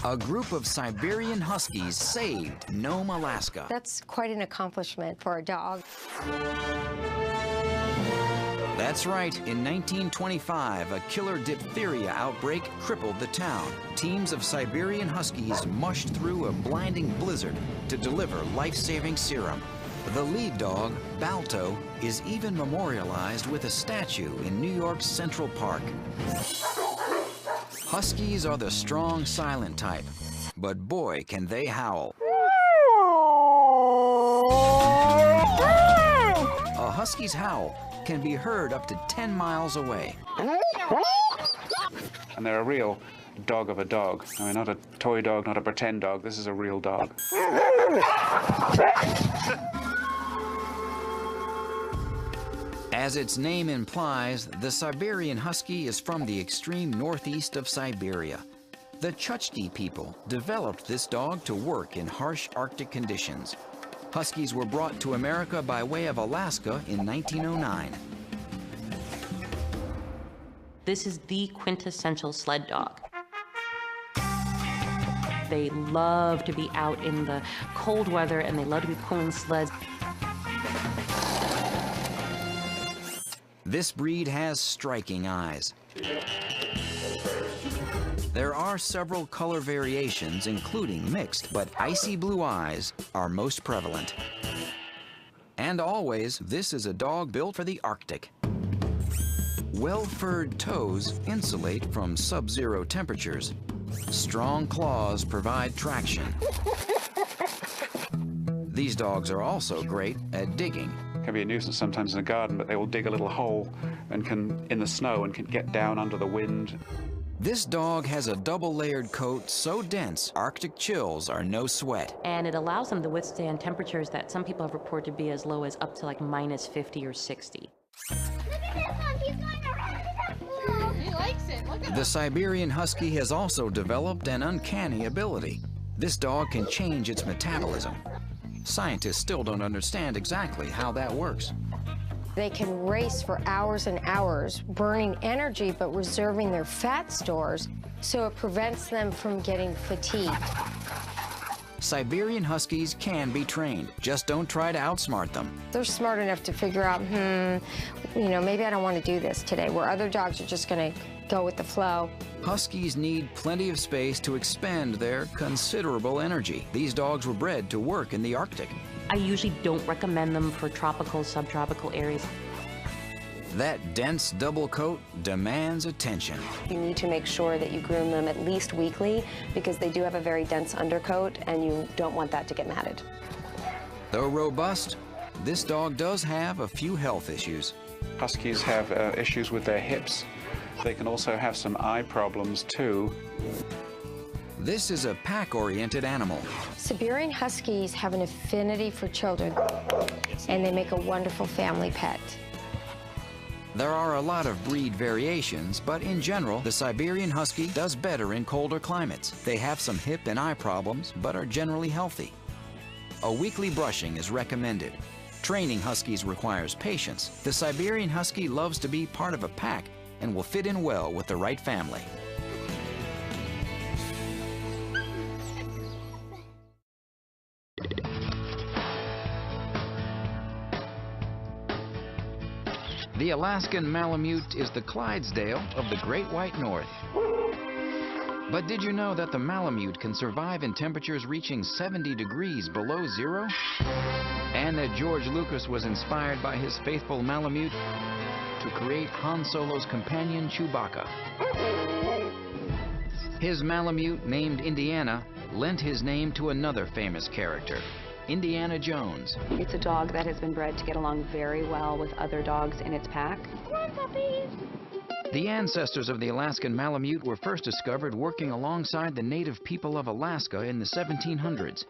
A group of Siberian Huskies saved Nome, Alaska. That's quite an accomplishment for a dog. That's right. In 1925, a killer diphtheria outbreak crippled the town. Teams of Siberian Huskies mushed through a blinding blizzard to deliver life-saving serum. The lead dog, Balto, is even memorialized with a statue in New York's Central Park. Huskies are the strong, silent type, but boy, can they howl. A husky's howl can be heard up to 10 miles away. And they're a real dog of a dog. I mean, not a toy dog, not a pretend dog. This is a real dog. As its name implies, the Siberian Husky is from the extreme northeast of Siberia. The Chukchi people developed this dog to work in harsh Arctic conditions. Huskies were brought to America by way of Alaska in 1909. This is the quintessential sled dog. They love to be out in the cold weather and they love to be pulling sleds. This breed has striking eyes. There are several color variations, including mixed, but icy blue eyes are most prevalent. And always, this is a dog built for the Arctic. Well-furred toes insulate from sub-zero temperatures. Strong claws provide traction. These dogs are also great at digging. Can be a nuisance sometimes in a garden, but they will dig a little hole and in the snow and can get down under the wind. This dog has a double-layered coat so dense, Arctic chills are no sweat. And it allows them to withstand temperatures that some people have reported to be as low as up to like minus 50 or 60. Look at this one, he's going around the pool. He likes it, look at The Siberian Husky has also developed an uncanny ability. This dog can change its metabolism. Scientists still don't understand exactly how that works. They can race for hours and hours, burning energy but reserving their fat stores, so it prevents them from getting fatigued. Siberian Huskies can be trained. Just don't try to outsmart them. They're smart enough to figure out, maybe I don't want to do this today, where other dogs are just going to go with the flow. Huskies need plenty of space to expend their considerable energy. These dogs were bred to work in the Arctic. I usually don't recommend them for tropical, subtropical areas. That dense double coat demands attention. You need to make sure that you groom them at least weekly because they do have a very dense undercoat and you don't want that to get matted. Though robust, this dog does have a few health issues. Huskies have issues with their hips. They can also have some eye problems too. This is a pack-oriented animal. Siberian Huskies have an affinity for children, and they make a wonderful family pet. There are a lot of breed variations, but in general, the Siberian Husky does better in colder climates. They have some hip and eye problems, but are generally healthy. A weekly brushing is recommended. Training Huskies requires patience. The Siberian Husky loves to be part of a pack and will fit in well with the right family. The Alaskan Malamute is the Clydesdale of the Great White North. But did you know that the Malamute can survive in temperatures reaching 70 degrees below zero? And that George Lucas was inspired by his faithful Malamute to create Han Solo's companion Chewbacca. His Malamute, named Indiana, lent his name to another famous character, Indiana Jones. It's a dog that has been bred to get along very well with other dogs in its pack. Come on, puppies. The ancestors of the Alaskan Malamute were first discovered working alongside the native people of Alaska in the 1700s.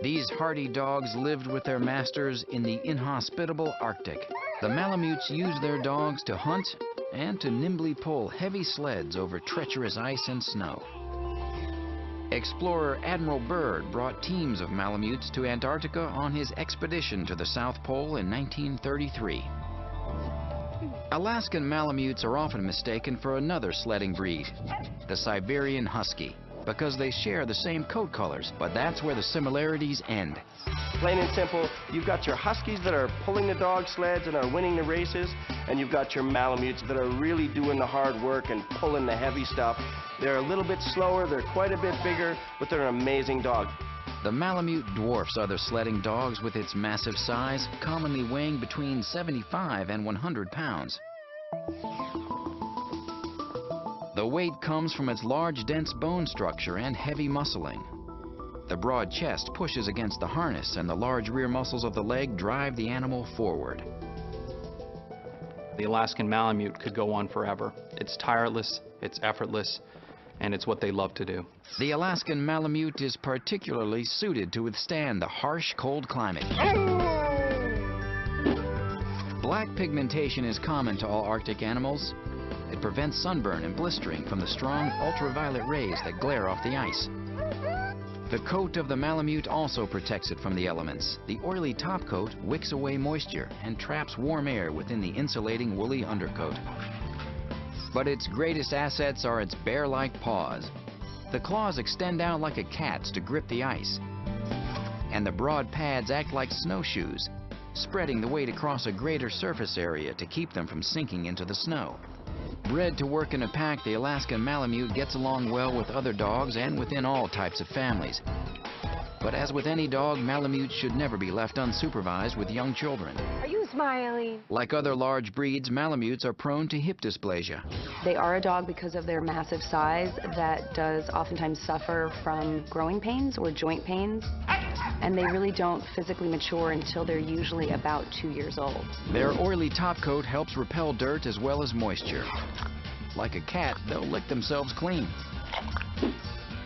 These hardy dogs lived with their masters in the inhospitable Arctic. The Malamutes used their dogs to hunt and to nimbly pull heavy sleds over treacherous ice and snow. Explorer Admiral Byrd brought teams of Malamutes to Antarctica on his expedition to the South Pole in 1933. Alaskan Malamutes are often mistaken for another sledding breed, the Siberian Husky. because they share the same coat colors, but that's where the similarities end. Plain and simple, you've got your Huskies that are pulling the dog sleds and are winning the races, and you've got your Malamutes that are really doing the hard work and pulling the heavy stuff. They're a little bit slower, they're quite a bit bigger, but they're an amazing dog. The Malamute dwarfs other sledding dogs with its massive size, commonly weighing between 75 and 100 pounds. The weight comes from its large, dense bone structure and heavy muscling. The broad chest pushes against the harness, and the large rear muscles of the leg drive the animal forward. The Alaskan Malamute could go on forever. It's tireless, it's effortless, and it's what they love to do. The Alaskan Malamute is particularly suited to withstand the harsh, cold climate. Black pigmentation is common to all Arctic animals. It prevents sunburn and blistering from the strong ultraviolet rays that glare off the ice. The coat of the Malamute also protects it from the elements. The oily top coat wicks away moisture and traps warm air within the insulating woolly undercoat. But its greatest assets are its bear-like paws. The claws extend out like a cat's to grip the ice, and the broad pads act like snowshoes, spreading the weight across a greater surface area to keep them from sinking into the snow. Bred to work in a pack, the Alaskan Malamute gets along well with other dogs and within all types of families. But as with any dog, Malamutes should never be left unsupervised with young children. Are you smiling? Like other large breeds, Malamutes are prone to hip dysplasia. They are a dog because of their massive size that does oftentimes suffer from growing pains or joint pains, and they really don't physically mature until they're usually about 2 years old. Their oily top coat helps repel dirt as well as moisture. Like a cat, they'll lick themselves clean.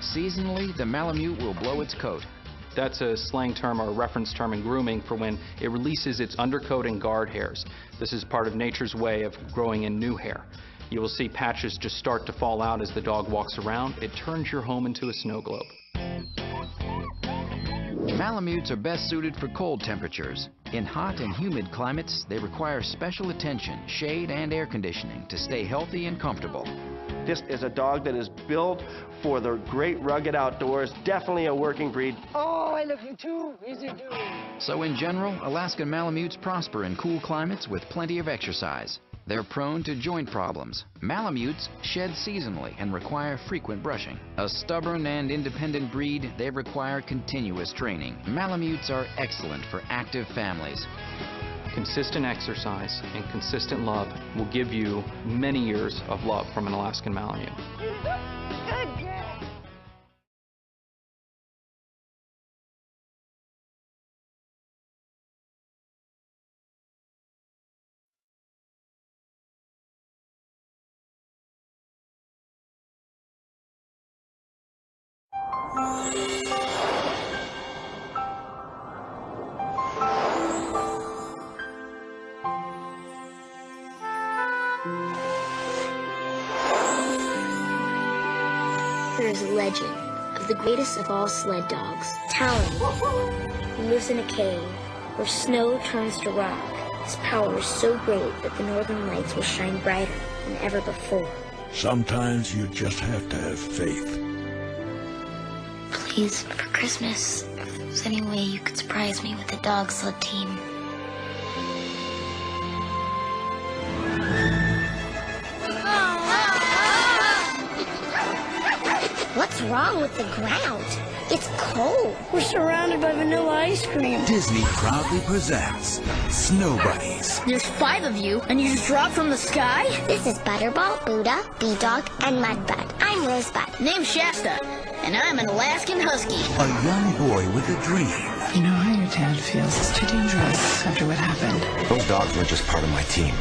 Seasonally, the Malamute will blow its coat. That's a slang term or a reference term in grooming for when it releases its undercoat and guard hairs. This is part of nature's way of growing in new hair. You will see patches just start to fall out as the dog walks around. It turns your home into a snow globe. Malamutes are best suited for cold temperatures. In hot and humid climates, they require special attention, shade, and air conditioning to stay healthy and comfortable. This is a dog that is built for the great rugged outdoors, definitely a working breed. Oh, I love you too. Easy do. So in general, Alaskan Malamutes prosper in cool climates with plenty of exercise. They're prone to joint problems. Malamutes shed seasonally and require frequent brushing. A stubborn and independent breed, they require continuous training. Malamutes are excellent for active families. Consistent exercise and consistent love will give you many years of love from an Alaskan Malamute. Good girl. There is a legend of the greatest of all sled dogs, Talon, who lives in a cave where snow turns to rock. His power is so great that the northern lights will shine brighter than ever before. Sometimes you just have to have faith. Please, for Christmas, if there was any way you could surprise me with the dog sled team. What's wrong with the ground? It's cold. We're surrounded by vanilla ice cream. Disney proudly presents Snow Bunnies. There's 5 of you, and you just dropped from the sky? This is Butterball, Buddha, B-Dog, and Mudbud. I'm Rosebud. Name's Shasta, and I'm an Alaskan Husky. A young boy with a dream. You know how your dad feels. It's too dangerous after what happened. Those dogs were just part of my team.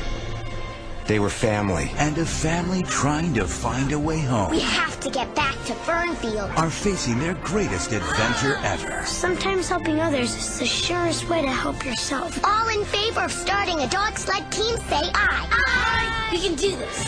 They were family. And a family trying to find a way home. We have to get back to Fernfield. Are facing their greatest adventure ever. Sometimes helping others is the surest way to help yourself. All in favor of starting a dog sled team, say aye. Aye! We can do this.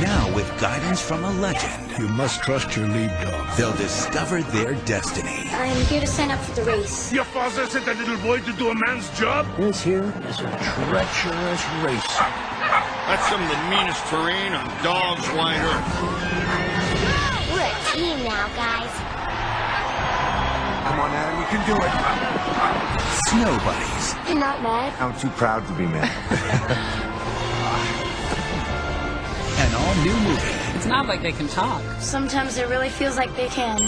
Now with guidance from a legend. You must trust your lead dog. They'll discover their destiny. I'm here to sign up for the race. Your father sent a little boy to do a man's job? This here is a treacherous race. That's some of the meanest terrain on dog's wide earth. We're a team now, guys. Come on, Adam, you can do it. Snow buddies. You're not mad. I'm too proud to be mad. An all-new movie. It's not like they can talk. Sometimes it really feels like they can.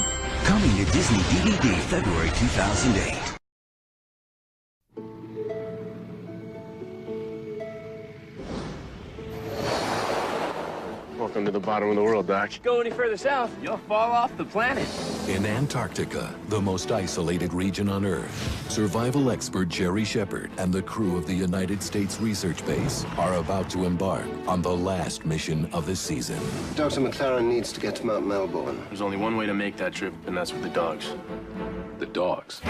Coming to Disney DVD February 2008. Welcome to the bottom of the world, Doc. Go any further south, you'll fall off the planet. In Antarctica, the most isolated region on Earth, survival expert Jerry Shepard and the crew of the United States Research Base are about to embark on the last mission of the season. Dr. McLaren needs to get to Mount Melbourne. There's only one way to make that trip, and that's with the dogs. The dogs.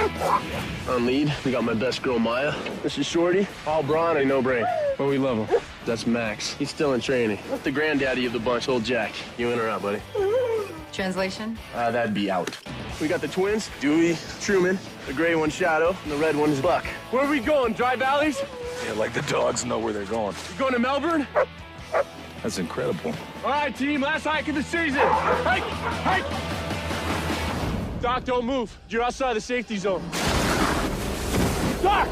On lead, we got my best girl, Maya. This is Shorty. All brawn and no brain. But we love him. That's Max. He's still in training. The granddaddy of the bunch, old Jack. You in or out, buddy? Translation? That'd be out. We got the twins, Dewey, Truman, the gray one, Shadow, and the red one's Buck. Where are we going? Dry Valleys? Yeah, like the dogs know where they're going. You going to Melbourne? That's incredible. All right, team, last hike of the season. Hike! Hike! Doc, don't move. You're outside the safety zone. Doc!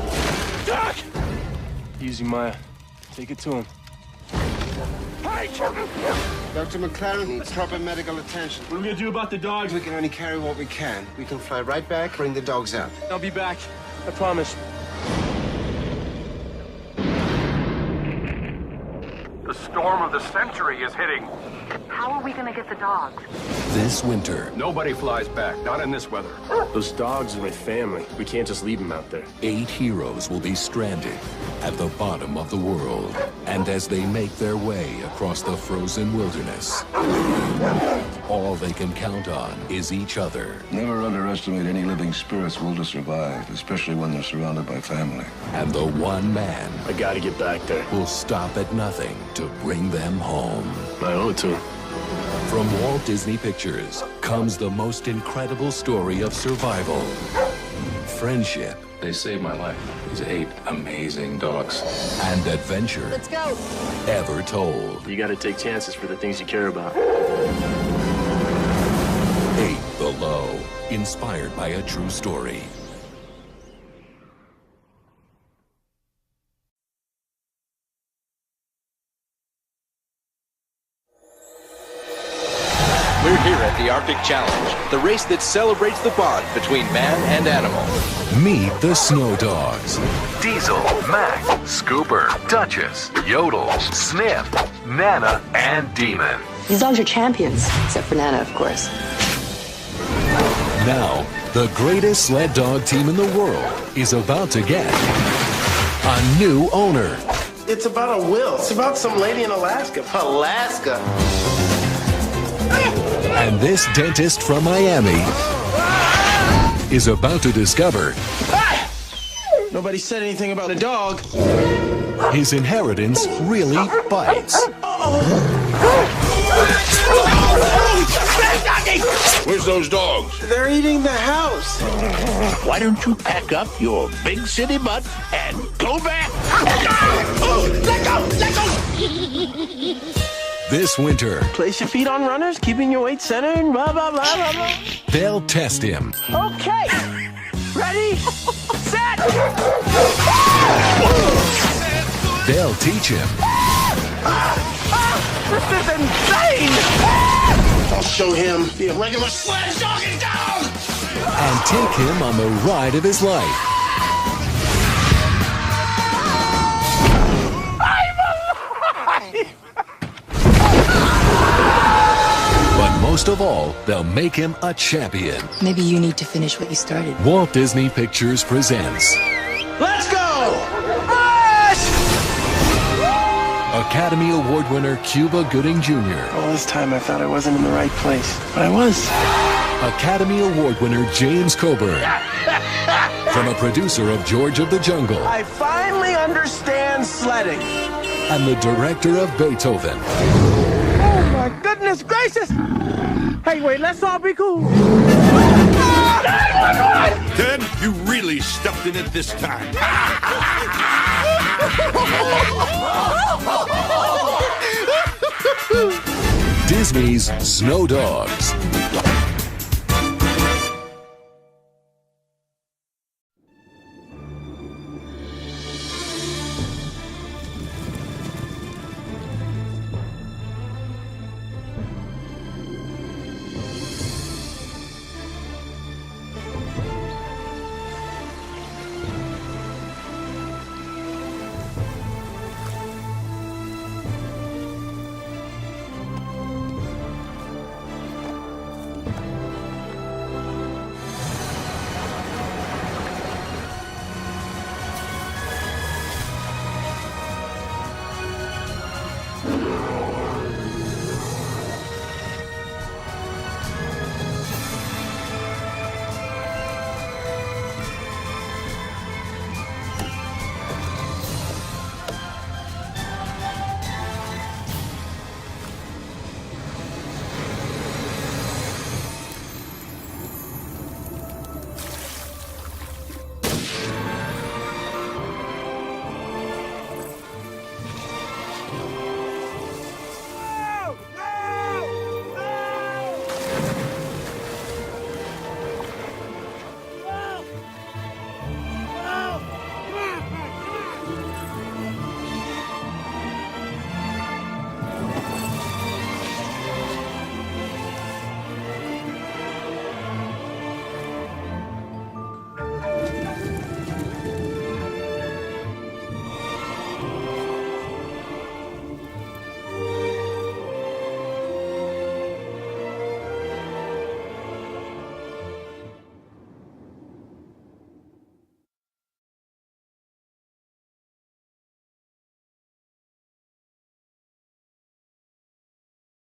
Doc! Easy, Maya. Take it to him. Hike! Dr. McLaren needs proper medical attention. What are we gonna do about the dogs? We can only carry what we can. We can fly right back, bring the dogs out. I'll be back. I promise. The storm of the century is hitting. How are we gonna get the dogs? This winter, Nobody flies back, not in this weather. Those dogs are my family. We can't just leave them out there. 8 heroes will be stranded at the bottom of the world. And as they make their way across the frozen wilderness, all they can count on is each other. Never underestimate any living spirit's will to survive, especially when they're surrounded by family. And the one man I gotta get back there. will stop at nothing to bring them home. I owe it to him. From Walt Disney Pictures comes the most incredible story of survival, friendship. They saved my life. These 8 amazing dogs. And adventure. Let's go. Ever told. You gotta take chances for the things you care about. 8 Below. Inspired by a true story. We're here at the Arctic Challenge, the race that celebrates the bond between man and animal. Meet the Snow Dogs. Diesel, Mac, Scooper, Duchess, Yodel, Sniff, Nana, and Demon. These dogs are champions, except for Nana, of course. Now, the greatest sled dog team in the world is about to get a new owner. It's about a will. It's about some lady in Alaska. Alaska? And this dentist from Miami is about to discover Nobody said anything about a dog. his inheritance really bites. Where's those dogs? They're eating the house. Why don't you pack up your big city butt and go back? Let go! Let go! This winter, Place your feet on runners, keeping your weight centered, blah, blah, blah, blah, blah. they'll test him. Okay. Ready? Set! They'll teach him. This is insane! I'll show him the regular sledge dogging dog! And take him on the ride of his life. I'm alive! But most of all, they'll make him a champion. Maybe you need to finish what you started. Walt Disney Pictures presents Let's go! Academy Award winner Cuba Gooding Jr. All this time I thought I wasn't in the right place, but I was. Academy Award winner James Coburn. From a producer of George of the Jungle. I finally understand sledding. And the director of Beethoven. Oh my goodness gracious! Hey, wait, let's all be cool. Ted, you really stepped in it this time. Disney's Snow Dogs.